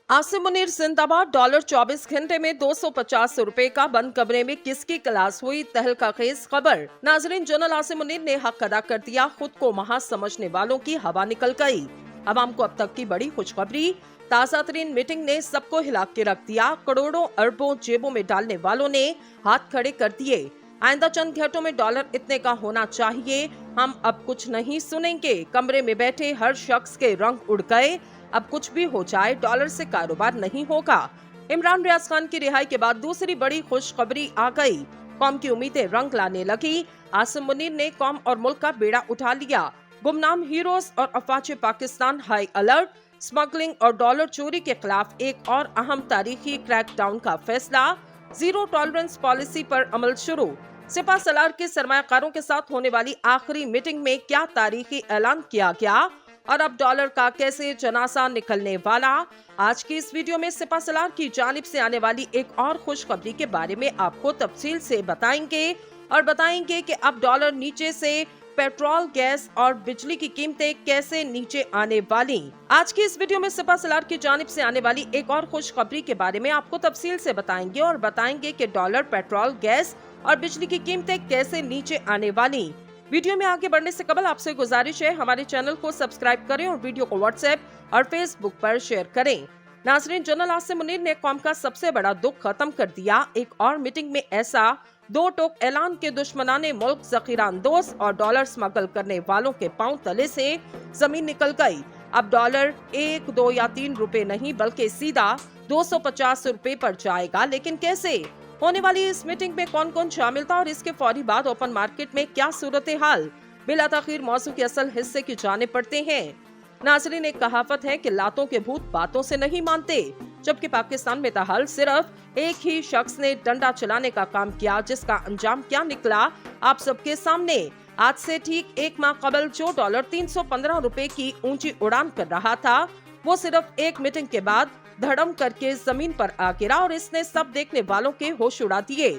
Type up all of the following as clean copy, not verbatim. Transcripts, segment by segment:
आसिम मुनीर जिंदाबाद। डॉलर 24 घंटे में 250 रुपए का बंद कमरे में किसकी क्लास हुई, तहलका खेज खबर। नाजरीन, जनरल आसिम मुनीर ने हक अदा कर दिया, खुद को महान समझने वालों की हवा निकल गई। अवाम को अब तक की बड़ी खुशखबरी। ताजा तरीन मीटिंग ने सबको हिला के रख दिया। करोड़ों अरबों जेबों में डालने वालों ने हाथ खड़े कर दिए। आइंदा चंद घंटों में डॉलर इतने का होना चाहिए, हम अब कुछ नहीं सुनेंगे। कमरे में बैठे हर शख्स के रंग उड़ गए। अब कुछ भी हो जाए, डॉलर से कारोबार नहीं होगा। इमरान रियाज खान की रिहाई के बाद दूसरी बड़ी खुशखबरी आ गई। कौम की उम्मीदें रंग लाने लगी। आसिम मुनीर ने कौम और मुल्क का बेड़ा उठा लिया। गुमनाम हीरोज और अफवाज पाकिस्तान हाई अलर्ट। स्मगलिंग और डॉलर चोरी के खिलाफ एक और अहम तारीखी क्रैकडाउन का फैसला। जीरो टॉलरेंस पॉलिसी पर अमल शुरू। सिपा सलार के सरमायाकारों के साथ होने वाली आखिरी मीटिंग में क्या तारीखी ऐलान किया गया और अब डॉलर का कैसे जनासा निकलने वाला। आज की इस वीडियो में सिपा सलार की जानिब से आने वाली एक और खुशखबरी के बारे में आपको तफसील से बताएंगे कि अब डॉलर नीचे से पेट्रोल, गैस और बिजली की कीमतें कैसे नीचे आने वाली। आज की इस वीडियो में सिपा सलार की जानिब से आने वाली एक और खुशखबरी के बारे में आपको तफसील से बताएंगे कि डॉलर, पेट्रोल, गैस और बिजली की कीमतें कैसे नीचे आने वाली। वीडियो में आगे बढ़ने से कबल आपसे गुजारिश है, हमारे चैनल को सब्सक्राइब करें और वीडियो को व्हाट्सएप और फेसबुक पर शेयर करें। नाजरीन, जनरल आसिम मुनीर ने कौम का सबसे बड़ा दुख खत्म कर दिया। एक और मीटिंग में ऐसा दो टोक ऐलान के दुश्मनाने मुल्क, जखीरा अंदोज और डॉलर स्मगल करने वालों के पांव तले से जमीन निकल गई। अब डॉलर 1, 2 या 3 रुपए नहीं बल्कि सीधा 250 रुपए पर जाएगा। लेकिन कैसे? होने वाली इस मीटिंग में कौन कौन शामिल था और इसके फौरी बाद ओपन मार्केट में क्या सूरत हाल। बिला ताखीर मौजू के असल हिस्से की जानिब पड़ते हैं। नाजरीन, एक कहावत है कि लातों के भूत बातों से नहीं मानते, जबकि पाकिस्तान में ताहाल सिर्फ एक ही शख्स ने डंडा चलाने का काम किया, जिसका अंजाम क्या निकला आप सबके सामने। आज से ठीक एक माह कबल जो डॉलर 315 रुपए की ऊंची उड़ान कर रहा था, वो सिर्फ एक मीटिंग के बाद धड़म करके जमीन पर आ गिरा और इसने सब देखने वालों के होश उड़ा दिए।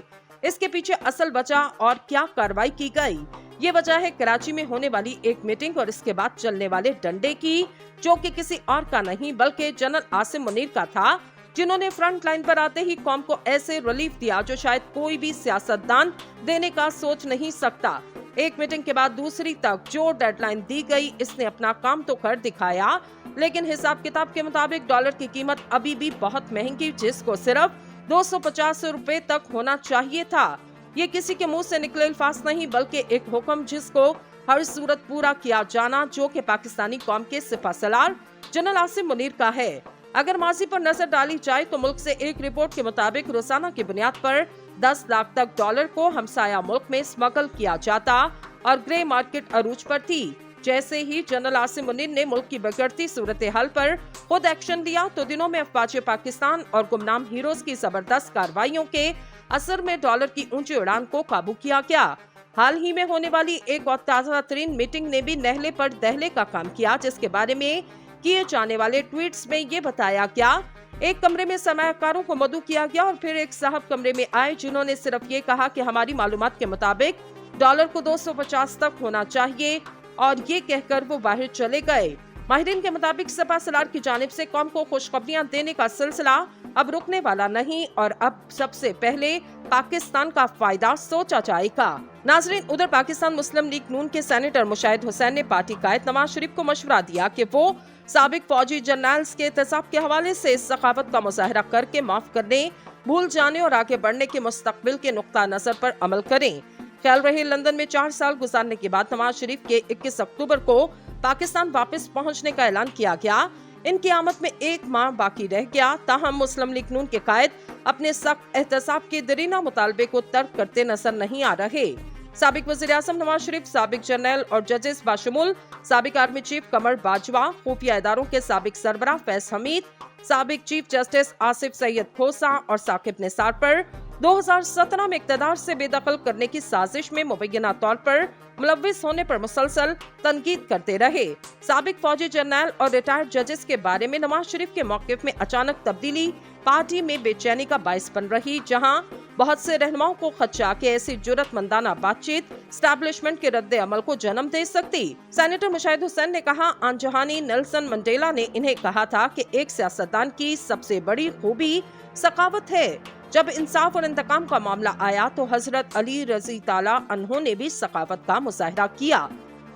इसके पीछे असल वजह और क्या कार्रवाई की गई, ये वजह है कराची में होने वाली एक मीटिंग और इसके बाद चलने वाले डंडे की, जो कि किसी और का नहीं बल्कि जनरल आसिम मुनीर का था, जिन्होंने फ्रंट लाइन पर आते ही कौम को ऐसे रिलीफ दिया जो शायद कोई भी सियासतदान देने का सोच नहीं सकता। एक मीटिंग के बाद दूसरी तक जो डेडलाइन दी गई, इसने अपना काम तो कर दिखाया, लेकिन हिसाब किताब के मुताबिक डॉलर की कीमत अभी भी बहुत महंगी, जिसको सिर्फ 250 रुपए तक होना चाहिए था। ये किसी के मुंह से निकले अल्फाज नहीं बल्कि एक हुक्म जिसको हर सूरत पूरा किया जाना, जो कि पाकिस्तानी कौम के सिपा सलार जनरल आसिम मुनीर का है। अगर माजी पर नजर डाली जाए तो मुल्क से एक रिपोर्ट के मुताबिक रोजाना की बुनियाद पर 10 लाख तक डॉलर को हमसाया मुल्क में स्मगल किया जाता और ग्रे मार्केट अरूज पर थी। जैसे ही जनरल आसिम मुनीर ने मुल्क की बिगड़ती सूरत हाल पर खुद एक्शन लिया तो दिनों में अफवाज पाकिस्तान और गुमनाम हीरोज की जबरदस्त कार्रवाइयों के असर में डॉलर की ऊंची उड़ान को काबू किया गया। हाल ही में होने वाली एक और ताजा तरीन मीटिंग ने भी नहले पर दहले का काम किया, जिसके बारे में किए जाने वाले ट्वीट्स में ये बताया गया। एक कमरे में सरमायाकारों को मदऊ किया गया और फिर एक साहब कमरे में आए, जिन्होंने सिर्फ ये कहा कि हमारी मालूमात के मुताबिक डॉलर को 250 तक होना चाहिए और ये कहकर वो बाहर चले गए। माहिरीन के मुताबिक सिपा सलार की जानिब से कौम को खुशखबरियां देने का सिलसिला अब रुकने वाला नहीं और अब सबसे पहले पाकिस्तान का फायदा सोचा जाएगा। नाजरीन, उधर पाकिस्तान मुस्लिम लीग नून के सेनेटर मुशाहिद हुसैन ने पार्टी कायद नवाज शरीफ को मशवरा दिया कि वो साबिक फौजी जर्नल्स के एहतसाब के हवाले से इस सखावत का मुजाहरा करके माफ करने, भूल जाने और आगे बढ़ने के मुस्तकबिल के नुक्ता नजर पर अमल करें। ख्याल रहे लंदन में 4 साल गुजारने के बाद नवाज शरीफ के 21 अक्टूबर को पाकिस्तान वापस पहुंचने का ऐलान किया गया। इनकी आमद में एक माह बाकी रह गया, ताहम मुस्लिम लीग नून के कायद अपने सख्त एहतसाब के दरीना मुतालबे को तर्क करते नजर नहीं आ रहे। साबिक वज़ीर आज़म नवाज शरीफ, साबिक जर्नल और जजेस बाशमुल साबिक आर्मी चीफ कमर बाजवा, खुफिया इदारों के साबिक सरबराह फैज हमीद, साबिक चीफ जस्टिस आसिफ सैयद खोसा और साकिब निसार पर 2017 में इक़्तिदार से बेदखल करने की साजिश में मुबैना तौर पर मुलव्विस होने पर मुसलसल तनकीद करते रहे। साबिक फौजी जर्नल और रिटायर्ड जजेस के बारे में नवाज शरीफ के मौक़िफ़ में अचानक तब्दीली पार्टी में बेचैनी का बाइस बन रही, जहां बहुत से रहनुमाओं को खदशा कि ऐसी जुर्रतमंदाना बातचीत एस्टैब्लिशमेंट के रद्द अमल को जन्म दे सकती। सेनेटर मुशाहिद हुसैन ने कहा, आनजहानी नेल्सन मंडेला ने इन्हें कहा था कि एक सियासतदान की सबसे बड़ी खूबी सखावत है। जब इंसाफ और इंतकाम का मामला आया तो हजरत अली रजी ताला अन्हो ने भी सखावत का मुजाहरा किया।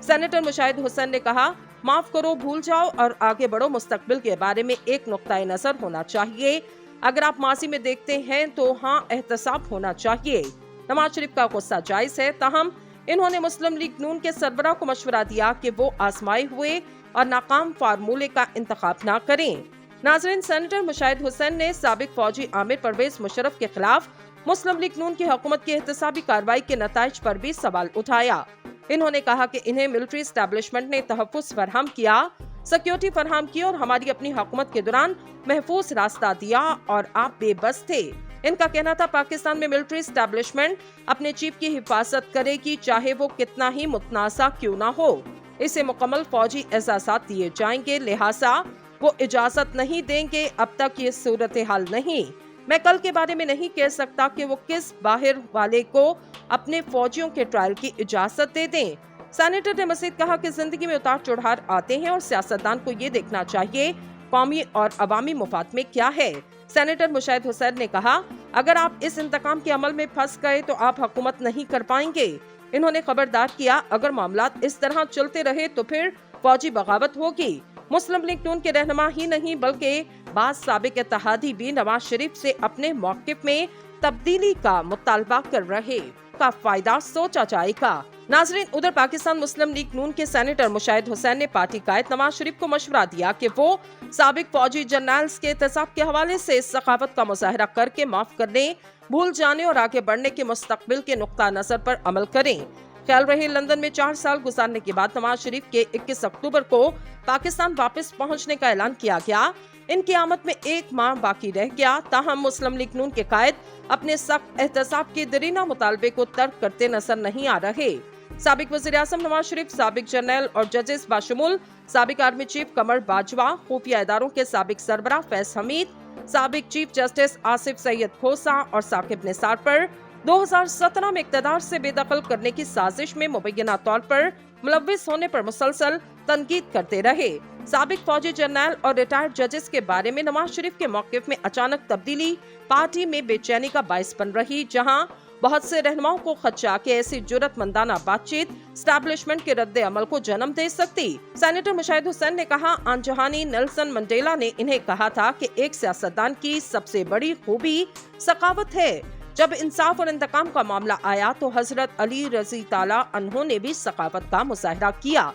सेनेटर मुशाहिद हुसैन ने कहा, माफ करो, भूल जाओ और आगे बढ़ो मुस्तकबिल के बारे में एक नुक्ता नजर होना चाहिए। अगर आप माजी में देखते हैं तो हाँ, एहतसाब होना चाहिए। नवाज शरीफ का गुस्सा जायज है, ताहम इन्होंने मुस्लिम लीग नून के सरबराह को मशवरा दिया कि वो आजमाए हुए और नाकाम फार्मूले का इंतखाब न करें। नाजरीन, सेनेटर मुशाहिद हुसैन ने साबिक फौजी आमिर परवेज मुशर्रफ के खिलाफ मुस्लिम लीग नून की हुकूमत की एहतसाबी कार्रवाई के नताइज पर भी सवाल उठाया। इन्होंने कहा कि इन्हें मिलिट्री एस्टैब्लिशमेंट ने तहफ्फुज़ फराहम किया, सिक्योरिटी फराहम की और हमारी अपनी हुकूमत के दौरान महफूज रास्ता दिया और आप बेबस थे। इनका कहना था, पाकिस्तान में मिलिट्री एस्टैब्लिशमेंट अपने चीफ की हिफाजत करेगी, चाहे वो कितना ही मुतनासा क्यों ना हो। इसे मुकम्मल फौजी एजाज़ात दिए जाएंगे, लिहाजा वो इजाजत नहीं देंगे। अब तक ये सूरत हाल नहीं। मैं कल के बारे में नहीं कह सकता कि वो किस बाहर वाले को अपने फौजियों के ट्रायल की इजाजत दे दें। सेनेटर ने मजीद कहा कि जिंदगी में उतार चढ़ाव आते हैं और सियासतदान को ये देखना चाहिए कौमी और अवामी मुफाद में क्या है। सेनेटर मुशाहिद हुसैन ने कहा, अगर आप इस इंतकाम के अमल में फंस गए तो आप हुकूमत नहीं कर पाएंगे। इन्होंने खबरदार किया, अगर मामलात इस तरह चलते रहे तो फिर फौजी बगावत होगी। मुस्लिम लीग नून के रहनुमा ही नहीं बल्कि बाज़ साबिक इत्तेहादी भी नवाज शरीफ से अपने मौक़िफ़ में तब्दीली का मुतालबा कर रहे का फायदा सोचा जाएगा। नाजरीन, उधर पाकिस्तान मुस्लिम लीग नून के सेनेटर मुशाहिद हुसैन ने पार्टी कायद नवाज शरीफ को मशवरा दिया कि वो साबिक फौजी जनरल्स के एहतसाब के हवाले से सखावत का मुजाहरा करके माफ करने, भूल जाने और आगे बढ़ने के मुस्तकबिल के नुक्ता नजर पर अमल करें। ख्याल रहे, लंदन में 4 साल गुजारने के बाद नवाज शरीफ के 21 अक्टूबर को पाकिस्तान वापस पहुंचने का ऐलान किया गया। इनकी आमद में 1 माह बाकी रह गया, ताहम मुस्लिम लीग नून के कायद अपने सख्त एहतसाब के दरीना मुतालबे को तर्क करते नजर नहीं आ रहे। साबिक वज़ीर आज़म नवाज शरीफ, साबिक जनरल और जजेस बाशमुल साबिक आर्मी चीफ कमर बाजवा, खुफिया इदारों के साबिक सरबराह फैज हमीद, साबिक चीफ जस्टिस आसिफ सैयद खोसा और साकिब निसार पर 2017 में इक़्तिदार से बेदखल करने की साजिश में मुबैना तौर पर मुलव्विस होने पर मुसलसल तनकीद करते रहे। साबिक फौजी जनरल और रिटायर्ड जजेस के बारे में नवाज शरीफ के मौक़िफ़ में अचानक तब्दीली पार्टी में बेचैनी का बाइस बन रही, जहां बहुत से रहनुमाओं को खदशा कि ऐसी जुर्रतमंदाना बातचीत एस्टैब्लिशमेंट के रद्द अमल को जन्म दे सकती। सेनेटर मुशाहिद हुसैन ने कहा, आनजहानी नेल्सन मंडेला ने इन्हें कहा था कि एक सियासतदान की सबसे बड़ी खूबी सखावत है। जब इंसाफ और इंतकाम का मामला आया तो हजरत अली रजी ताला अन्हो ने भी सखावत का मुजाहरा किया।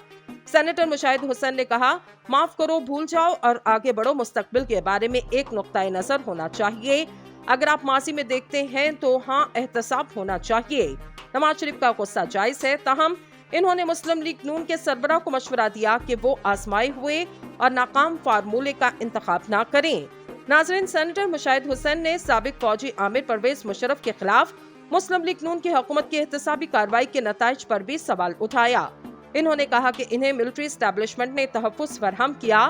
सेनेटर मुशाहिद हुसैन ने कहा, माफ करो, भूल जाओ और आगे बढ़ो मुस्तकबिल के बारे में एक नुक्ता नजर होना चाहिए। अगर आप माजी में देखते हैं तो हाँ, एहतसाब होना चाहिए। नवाज शरीफ का गुस्सा जायज है, ताहम इन्होंने मुस्लिम लीग नून के सरबराह को मशवरा दिया कि वो आजमाए हुए और नाकाम फार्मूले का इंतखाब न करें। नाजरीन, सेनेटर मुशाहिद हुसैन ने साबिक फौजी आमिर परवेज मुशर्रफ के खिलाफ मुस्लिम लीग नून की हुकूमत की एहतसाबी कार्रवाई के नताइज पर भी सवाल उठाया। इन्होंने कहा कि इन्हें मिलिट्री एस्टैब्लिशमेंट ने तहफ्फुज़ फराहम किया,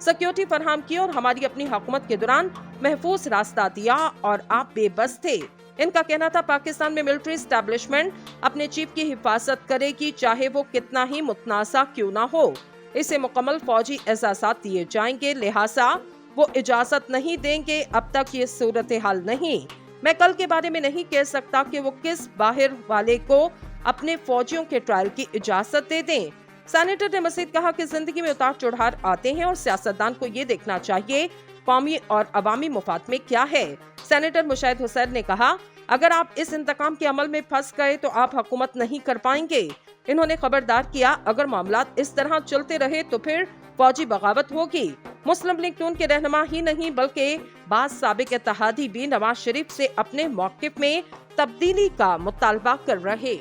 सिक्योरिटी फराहम की और हमारी अपनी हुकूमत के दौरान महफूज रास्ता दिया और आप बेबस थे। इनका कहना था, पाकिस्तान में मिलिट्री एस्टैब्लिशमेंट अपने चीफ की हिफाजत करेगी, चाहे वो कितना ही मुतनासा क्यों ना हो। इसे मुकम्मल फौजी एजाज़ात दिए जाएंगे, लिहाजा वो इजाजत नहीं देंगे। अब तक ये सूरत हाल नहीं। मैं कल के बारे में नहीं कह सकता कि वो किस बाहर वाले को अपने फौजियों के ट्रायल की इजाजत दे दें। सेनेटर ने मजीद कहा कि जिंदगी में उतार चढ़ाव आते हैं और सियासतदान को ये देखना चाहिए कौमी और अवामी मुफाद में क्या है। सेनेटर मुशाहिद हुसैन ने कहा, अगर आप इस इंतकाम के अमल में फंस गए तो आप हुकूमत नहीं कर पाएंगे। इन्होंने खबरदार किया, अगर मामलात इस तरह चलते रहे तो फिर फौजी बगावत होगी। मुस्लिम लीग नून के रहनुमा ही नहीं बल्कि बाज़ साबिक इत्तेहादी भी नवाज शरीफ से अपने मौक़िफ़ में तब्दीली का मुतालबा कर रहे।